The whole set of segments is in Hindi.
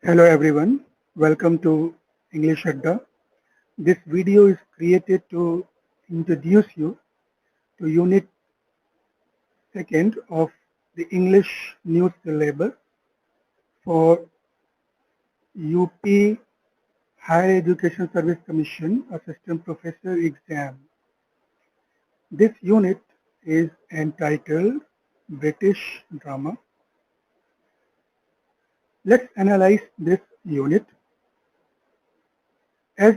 Hello everyone, welcome to English Adda. This video is created to introduce you to Unit 2nd of the English New Syllabus for UP Higher Education Service Commission Assistant Professor exam. This unit is entitled British Drama. Let's analyze this unit. As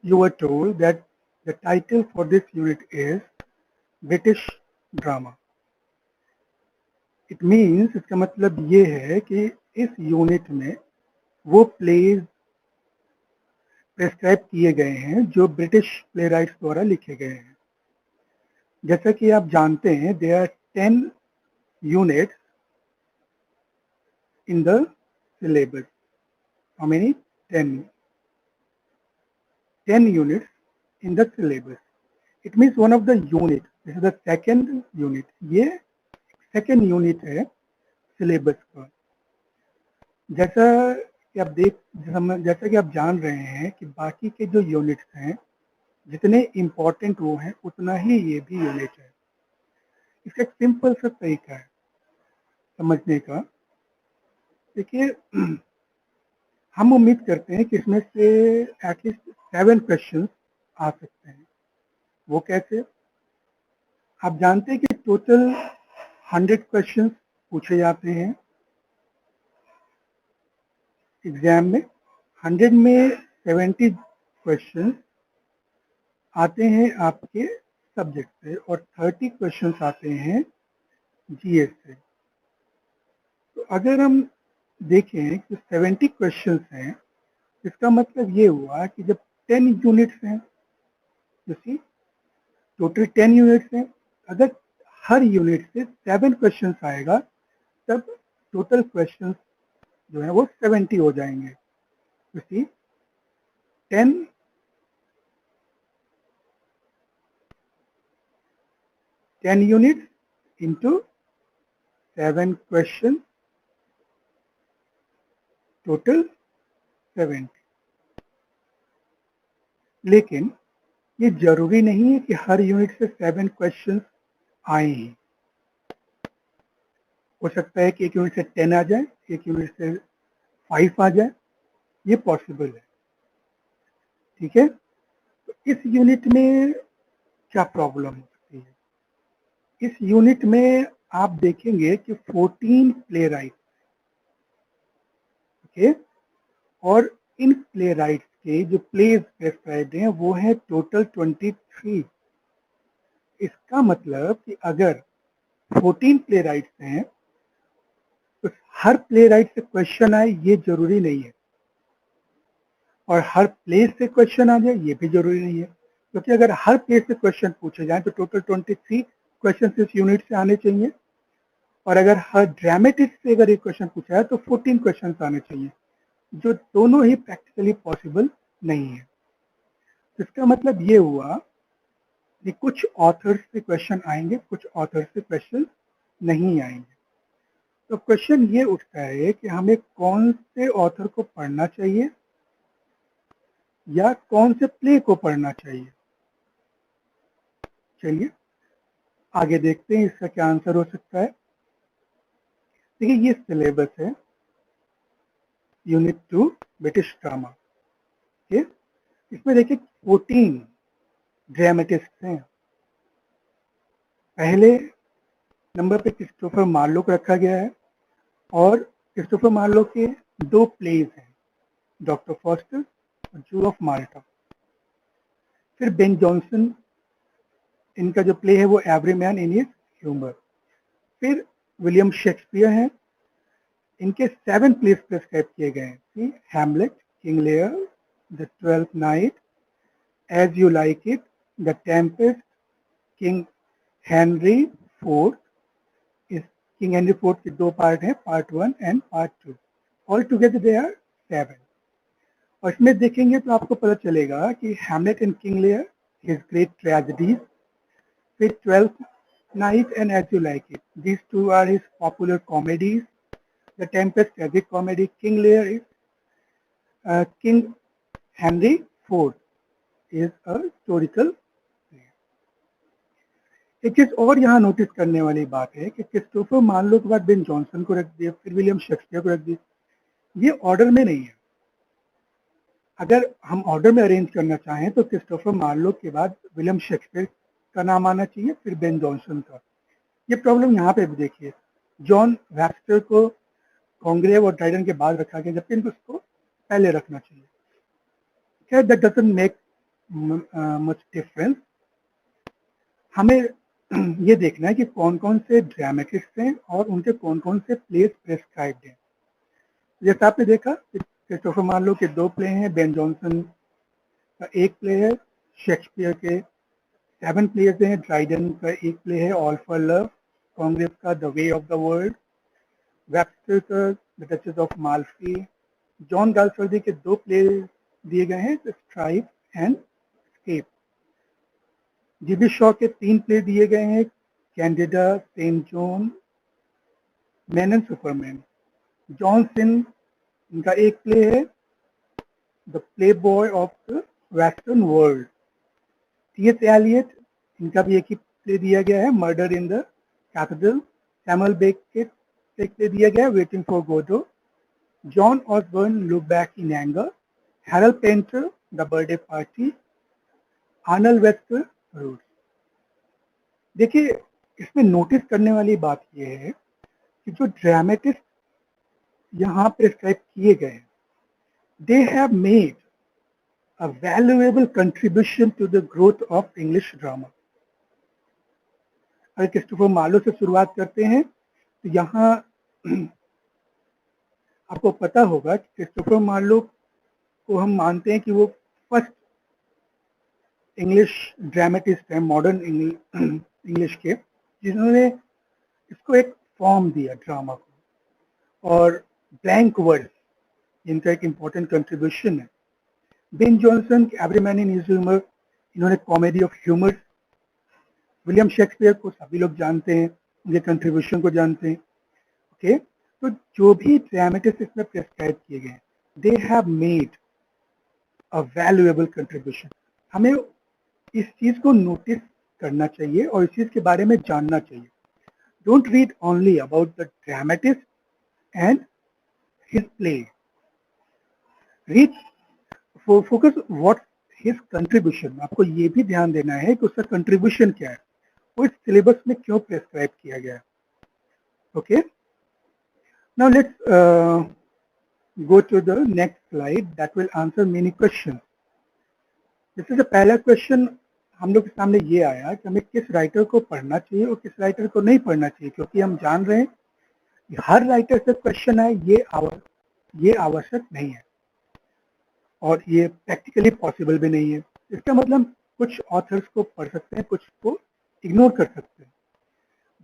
you were told that the title for this unit is British Drama. It means इसका मतलब ये है कि इस यूनिट में वो प्लेज प्रेस्क्राइब किए गए हैं जो ब्रिटिश प्ले राइट्स द्वारा लिखे गए हैं. जैसा कि आप जानते हैं there are 10 units in the syllabus. How many? 10 units in the syllabus. It means one of the unit. This is the second unit. ये second unit है syllabus का. जैसा कि आप जान रहे हैं कि बाकी के जो यूनिट्स हैं जितने इम्पोर्टेंट वो हैं उतना ही ये भी यूनिट है. इसका एक सिंपल सा तरीका है समझने का. देखिए हम उम्मीद करते हैं कि इसमें से एटलीस्ट 7 क्वेश्चंस आ सकते हैं. वो कैसे? आप जानते हैं कि टोटल 100 क्वेश्चंस पूछे जाते हैं एग्जाम में. 100 में 70 क्वेश्चंस आते हैं आपके सब्जेक्ट से और 30 क्वेश्चंस आते हैं जीएस से. तो अगर हम देखें कि 70 क्वेश्चंस हैं, इसका मतलब ये हुआ कि जब 10 यूनिट्स हैं, जैसे टोटल 10 यूनिट्स हैं, अगर हर यूनिट से 7 क्वेश्चंस आएगा तब टोटल क्वेश्चंस जो है वो 70 हो जाएंगे. जैसे 10 units into 7 questions, total 70. लेकिन ये जरूरी नहीं है कि हर यूनिट से 7 क्वेश्चंस आए ही. हो सकता है कि एक यूनिट से 10 आ जाए, एक यूनिट से 5 आ जाए, ये पॉसिबल है. ठीक है. तो इस यूनिट में क्या प्रॉब्लम हो सकती है? इस यूनिट में आप देखेंगे कि 14 प्ले राइट्स. ओके. और इन प्ले राइट्स के जो प्लेज प्रेस्क्राइब्ड हैं वो है टोटल 23. इसका मतलब कि अगर 14 प्ले राइट्स हैं तो हर प्ले राइट से क्वेश्चन आए ये जरूरी नहीं है, और हर प्लेस से क्वेश्चन आ जाए ये भी जरूरी नहीं है. क्योंकि अगर हर प्लेस से क्वेश्चन पूछे जाए तो टोटल 23 क्वेश्चन इस यूनिट से आने चाहिए, और अगर हर ड्रामेटिक्स से अगर एक क्वेश्चन पूछा है तो 14 क्वेश्चन आने चाहिए, जो दोनों ही प्रैक्टिकली पॉसिबल नहीं है. इसका मतलब ये हुआ कि कुछ ऑथर्स से क्वेश्चन आएंगे, कुछ ऑथर्स से क्वेश्चन नहीं आएंगे. तो क्वेश्चन ये उठता है कि हमें कौन से ऑथर को पढ़ना चाहिए या कौन से प्ले को पढ़ना चाहिए. चलिए आगे देखते हैं इसका क्या आंसर हो सकता है. देखिए ये सिलेबस है यूनिट 2 ब्रिटिश ड्रामा के. इसमें देखिए 14 ड्रामेटिस्ट हैं. पहले नंबर पे क्रिस्टोफर मार्लो को रखा गया है, और क्रिस्टोफर मार्लो के 2 प्लेज हैं, डॉक्टर फॉस्टर और जूल ऑफ माल्टा. फिर बेन जॉनसन, इनका जो प्ले है वो every man in his humour. फिर विलियम शेक्सपियर हैं, इनके 7 प्लेस प्रेस्क्राइब किए गए हैं. Hamlet, King Lear, the 12th night, as you like it, the Tempest, King Henry fourth. इस किंग हेनरी फोर्थ के 2 पार्ट हैं, part 1 and part 2. All together they are 7. और इसमें देखेंगे तो आपको पता चलेगा कि Hamlet and King Lear, his great tragedies. फिर 12th night and as you like it, these two are his popular comedies. The Tempest tragic comedy, King Lear is King Henry fourth is a historical. एक चीज और यहाँ नोटिस करने वाली बात है कि क्रिस्टोफर मार्लो के बाद बेन जॉनसन को रख दिया, फिर विलियम शेक्सपियर को रख दिया। ये ऑर्डर में नहीं है। अगर हम ऑर्डर में अरेंज करना चाहें तो क्रिस्टोफर मार्लो के बाद विलियम शेक्सपियर का नाम आना चाहिए, फिर बेन जॉनसन का। ये प्रॉब्लम यहाँ पे भी देखिए, जॉन वैक्स्टर को कॉन्ग्रेव और ड्राइडन के बाद रखा गया, जबकि इनको उसको पहले रखना चाहिए। खैर, that doesn't make much difference. हमें ये देखना है कि कौन कौन से ड्रामेटिस्ट हैं और उनके कौन कौन से प्लेस प्रेस्क्राइब्ड हैं। जैसे आपने देखा क्रिस्टोफर मार्लो के 2 प्ले हैं, बेन जॉनसन का 1 प्ले है, शेक्सपियर के 7 प्लेस हैं, ड्राइडन का 1 प्ले है, ऑल फॉर लव, कांग्रेस का the way of the world, Webster का the duchess of Malfi, John Galsworthy के 2 प्ले दिए गए हैं, strife and escape. GB Shaw के 3 प्ले दिए गए हैं, Candida, Saint Joan, man and superman. John Synge, इनका 1 प्ले है, the playboy of the western world. T S. Eliot, इनका भी 1 ही प्ले दिया गया है, murder in the cathedral. Samuel Beckett, एक प्ले दिया गया है, waiting for Godot. John Osborne, look back in anger. Harold Pinter, the birthday party. Arnold Wesker, roots. देखिए, इसमें नोटिस करने वाली बात यह है कि जो ड्रामेटिस्ट यहाँ प्रिस्क्राइब किए गए हैं, they have made a valuable contribution to the growth of English drama. अगर क्रिस्टोफर मार्लो से शुरुआत करते हैं तो यहाँ आपको पता होगा कि क्रिस्टोफर मार्लो को हम मानते हैं कि वो फर्स्ट इंग्लिश ड्रामेटिस्ट है मॉडर्न इंग्लिश के, जिन्होंने इसको एक फॉर्म दिया ड्रामा को, और ब्लैंक वर्ड इनका एक इम्पोर्टेंट कंट्रीब्यूशन है। Ben Jonson, Everyman in his humour, इन्होंने comedy of humour. William Shakespeare को सभी लोग जानते हैं, उनके कंट्रीब्यूशन को जानते हैं। ओके, तो जो भी ड्रामेटिस्ट इसमें प्रेस्क्राइब किए गए, they have made a valuable contribution. हमें इस चीज को नोटिस करना चाहिए और इस चीज के बारे में जानना चाहिए। Don't read only about the dramatist and his play, read focus what his contribution. आपको ये भी ध्यान देना है कि उसका कंट्रीब्यूशन क्या है, वो इस सिलेबस में क्यों प्रेस्क्राइब किया गया है। Okay, now let's go to the next slide that will answer many questions. जैसे पहला क्वेश्चन हम लोग के सामने ये आया कि हमें किस राइटर को पढ़ना चाहिए और किस राइटर को नहीं पढ़ना चाहिए, क्योंकि हम जान रहे हैं कि हर राइटर से क्वेश्चन आए ये आवश्यक नहीं है और ये प्रैक्टिकली पॉसिबल भी नहीं है। इसका मतलब कुछ ऑथर्स को पढ़ सकते हैं, कुछ को इग्नोर कर सकते हैं,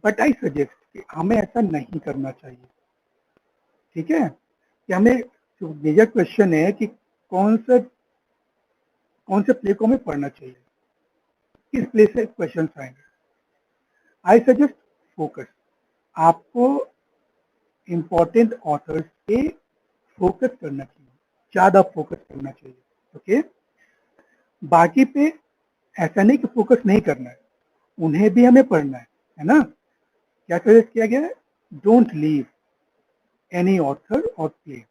बट आई सजेस्ट कि हमें ऐसा नहीं करना चाहिए। ठीक है, कि हमें जो मेजर क्वेश्चन है कि कौन से प्ले को हमें पढ़ना चाहिए, किस प्ले से क्वेश्चन आएंगे। आई सजेस्ट फोकस, आपको इंपॉर्टेंट ऑथर्स पे फोकस करना चाहिए, ज्यादा फोकस करना चाहिए। ओके, बाकी पे ऐसा नहीं कि फोकस नहीं करना है, उन्हें भी हमें पढ़ना है ना। क्या सजेस्ट किया गया है, डोंट लीव एनी ऑथर और प्ले।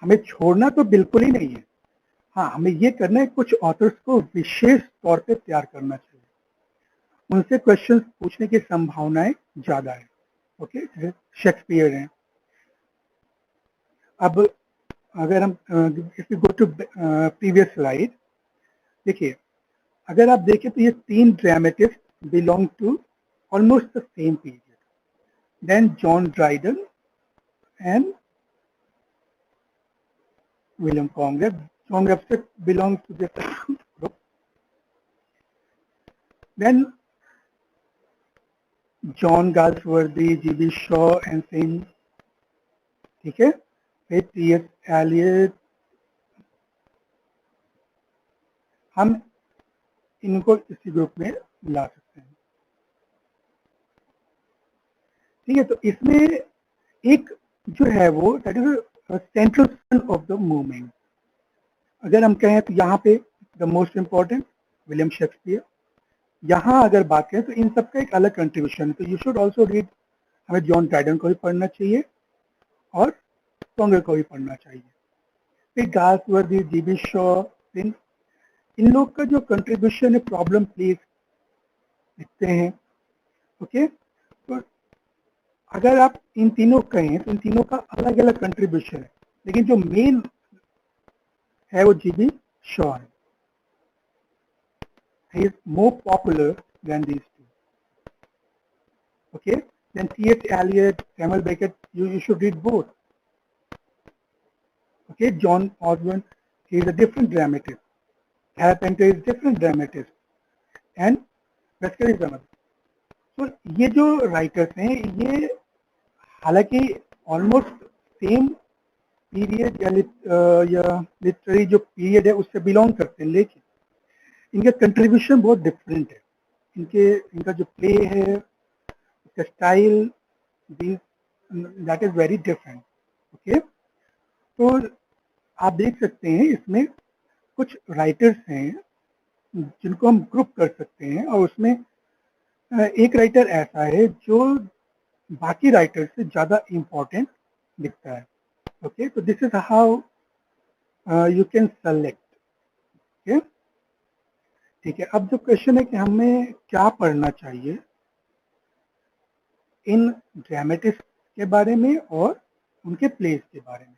हमें छोड़ना तो बिल्कुल ही नहीं है, हाँ हमें ये करना है कुछ ऑथर्स को विशेष तौर पे तैयार करना चाहिए, उनसे क्वेश्चंस पूछने की संभावनाएं ज्यादा है। ओके, शेक्सपियर हैं। अब अगर हम if you go to previous slide, देखिए अगर आप देखें तो ये 3 dramatist belong to almost the same period, then John Dryden and William Congreve. John Webster belongs to the group. Then John Galsworthy, G.B. Shaw and Saint. ठीक है, फिर T.S. Eliot, हम इनको इसी ग्रुप में ला सकते हैं। ठीक है, तो इसमें एक जो है वो that is central of the movement. अगर हम कहें तो यहाँ पे the most important William Shakespeare, यहाँ अगर बात करें तो इन सबका एक अलग कंट्रीब्यूशन है। तो यू शुड ऑल्सो रीड, हमें जॉन ड्राइडन को भी पढ़ना चाहिए और सोंगर को भी पढ़ना चाहिए। फिर गार्सवर्दी, जीबी शॉ, इन लोग का जो कंट्रीब्यूशन है प्रॉब्लम प्लेस लिखते हैं। ओके, तो अगर आप इन तीनों कहें तो इन तीनों का अलग अलग कंट्रीब्यूशन है, लेकिन जो मेन है वो जीबी शॉ है। He is more popular than these two. Okay, then T.S. Eliot, Samuel Beckett, you should read both. Okay, John Osborne, he is a different dramatist. Harry Painter is different dramatist, and Wesker is another. So ये जो राइटर्स हैं ये हालांकि ऑलमोस्ट सेम पीरियड या लिटरेरी जो पीरियड है उससे बिलोंग करते हैं, लेकिन इनका कंट्रीब्यूशन बहुत डिफरेंट है। इनका जो प्ले है, उसका style, that is very different. Okay, तो आप देख सकते हैं इसमें कुछ राइटर्स हैं जिनको हम ग्रुप कर सकते हैं, और उसमें एक राइटर ऐसा है जो बाकी राइटर से ज़्यादा इम्पोर्टेंट दिखता है। ओके, तो this is how you can select. Okay, ठीक है। अब जो क्वेश्चन है कि हमें क्या पढ़ना चाहिए इन ड्रामेटिस्ट के बारे में और उनके प्लेस के बारे में।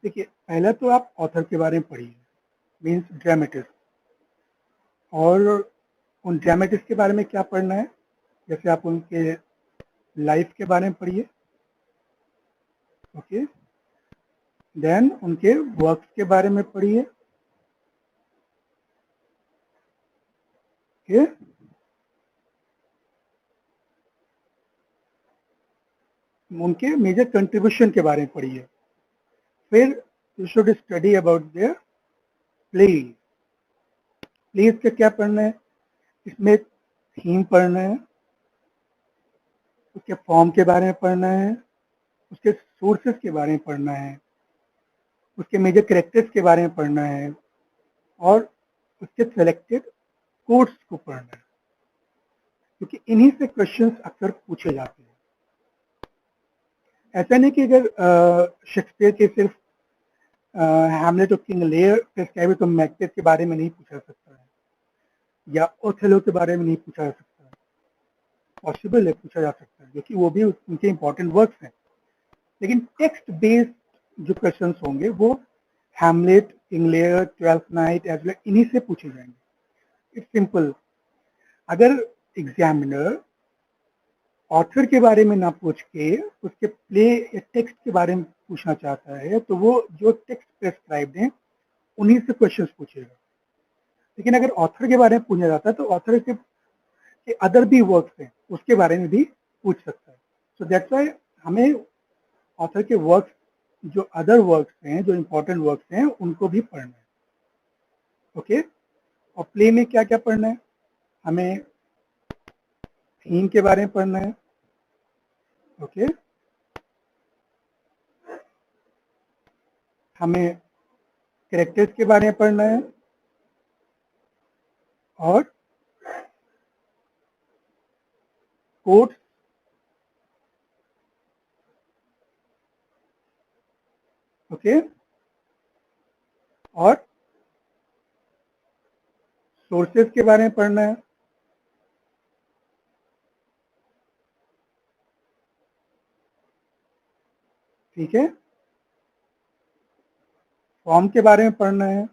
देखिए, पहला तो आप ऑथर के बारे में पढ़िए, मीन्स ड्रामेटिस्ट, और उन ड्रामेटिस्ट के बारे में क्या पढ़ना है, जैसे आप उनके लाइफ के बारे में पढ़िए। ओके, देन उनके वर्क्स के बारे में पढ़िए। ओके, उनके मेजर कंट्रीब्यूशन के बारे में पढ़िए। फिर you should study about their plays. Plays का क्या पढ़ना है, इसमें थीम पढ़ना है, उसके फॉर्म के बारे में पढ़ना है, उसके सोर्सेस के बारे में पढ़ना है, उसके मेजर कैरेक्टर्स के बारे में पढ़ना है, और उसके सेलेक्टेड कोट्स को पढ़ना है, क्योंकि इन्हीं से क्वेश्चंस अक्सर पूछे जाते हैं। ऐसा नहीं कि अगर शेक्सपियर के सिर्फ हैमलेट और किंग लेयर प्रेस्क्राइब तो मैकबेथ के बारे में नहीं पूछा सकता है, या ओथेलो के बारे में नहीं पूछा जा सकता है। पॉसिबल है, पूछा जा सकता है, क्योंकि वो भी उनके इंपॉर्टेंट वर्क्स हैं। लेकिन टेक्स्ट बेस्ड जो क्वेश्चंस होंगे वो Hamlet, King Lear, twelfth night, as इन्हीं से पूछे जाएंगे। It's simple. अगर एग्जामिनर ऑथर के बारे में ना पूछ के उसके प्ले या टेक्स्ट के बारे में पूछना चाहता है, तो वो जो टेक्स्ट प्रेस्क्राइब्ड है उन्हीं से क्वेश्चंस पूछेगा। लेकिन अगर ऑथर के बारे में पूछा जाता है तो ऑथर के अदर भी वर्क्स हैं उसके बारे में भी पूछ सकता है। सो दैट्स व्हाई हमें ऑथर के वर्क्स, जो अदर वर्क्स हैं, जो इम्पोर्टेंट वर्क्स हैं, उनको भी पढ़ना है। ओके, और प्ले में क्या क्या पढ़ना है, हमें थीम के बारे में पढ़ना है। ओके, हमें कैरेक्टर्स के बारे में पढ़ना है, और कोट्स, ओके, और सोर्सेज के बारे में पढ़ना है। ठीक है, फॉर्म के बारे में पढ़ना है।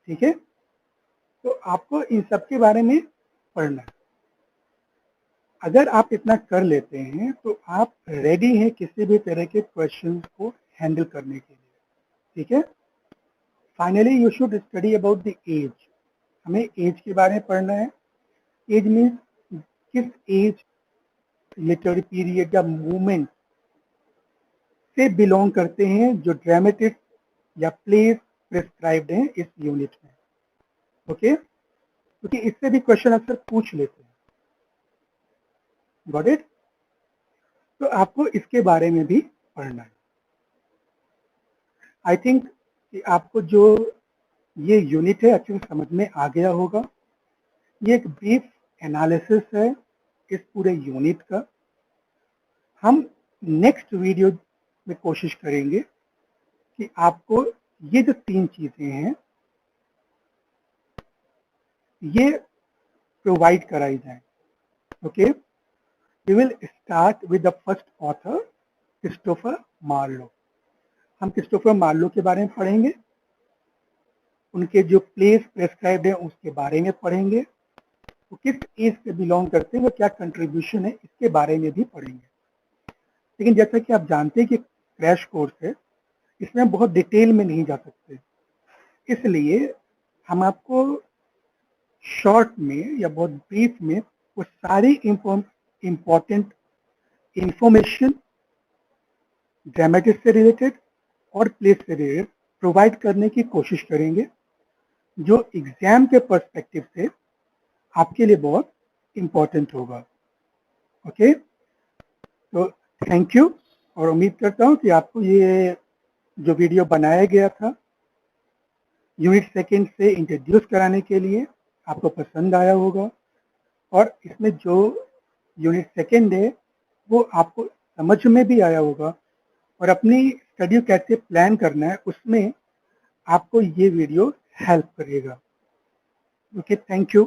ठीक है, तो आपको इन सब के बारे में पढ़ना है। अगर आप इतना कर लेते हैं तो आप रेडी हैं किसी भी तरह के क्वेश्चंस को हैंडल करने के लिए। ठीक है, finally you should study about the age. हमें एज के बारे में पढ़ना है। एज मीन्स किस एज, लिटरेरी पीरियड या मूवमेंट से बिलोंग करते हैं जो ड्रामेटिक या प्लेस प्रिस्क्राइब्ड हैं इस यूनिट में। ओके, क्योंकि इससे भी क्वेश्चन अक्सर पूछ लेते हैं। Got it? तो आपको इसके बारे में भी पढ़ना है। आई थिंक कि आपको जो ये यूनिट है अच्छे से समझ में आ गया होगा। ये एक ब्रीफ एनालिसिस है इस पूरे यूनिट का। हम नेक्स्ट वीडियो में कोशिश करेंगे कि आपको ये जो 3 चीजें हैं ये प्रोवाइड कराई जाए। Okay, we will start with the first author Christopher Marlowe. हम क्रिस्टोफर मार्लो के बारे में पढ़ेंगे, उनके जो प्लेस प्रेस्क्राइब्ड है उसके बारे में पढ़ेंगे, वो किस एज से बिलोंग करते हैं, वो क्या कंट्रीब्यूशन है इसके बारे में भी पढ़ेंगे। लेकिन जैसा कि आप जानते हैं कि क्रैश कोर्स है, इसमें हम बहुत डिटेल में नहीं जा सकते, इसलिए हम आपको शॉर्ट में या बहुत ब्रीफ में वो सारी इम्पोर्टेंट इंफॉर्मेशन ड्रामेटिक्स से रिलेटेड और प्लेस से रिलेटेड प्रोवाइड करने की कोशिश करेंगे, जो एग्जाम के पर्सपेक्टिव से आपके लिए बहुत इम्पोर्टेंट होगा। ओके, तो थैंक यू, और उम्मीद करता हूँ कि आपको ये जो वीडियो बनाया गया था यूनिट सेकंड से इंट्रोड्यूस कराने के लिए आपको पसंद आया होगा, और इसमें जो यूनिट सेकंड है वो आपको समझ में भी आया होगा, और अपनी स्टडी कैसे प्लान करना है उसमें आपको ये वीडियो हेल्प करेगा। Okay, thank you.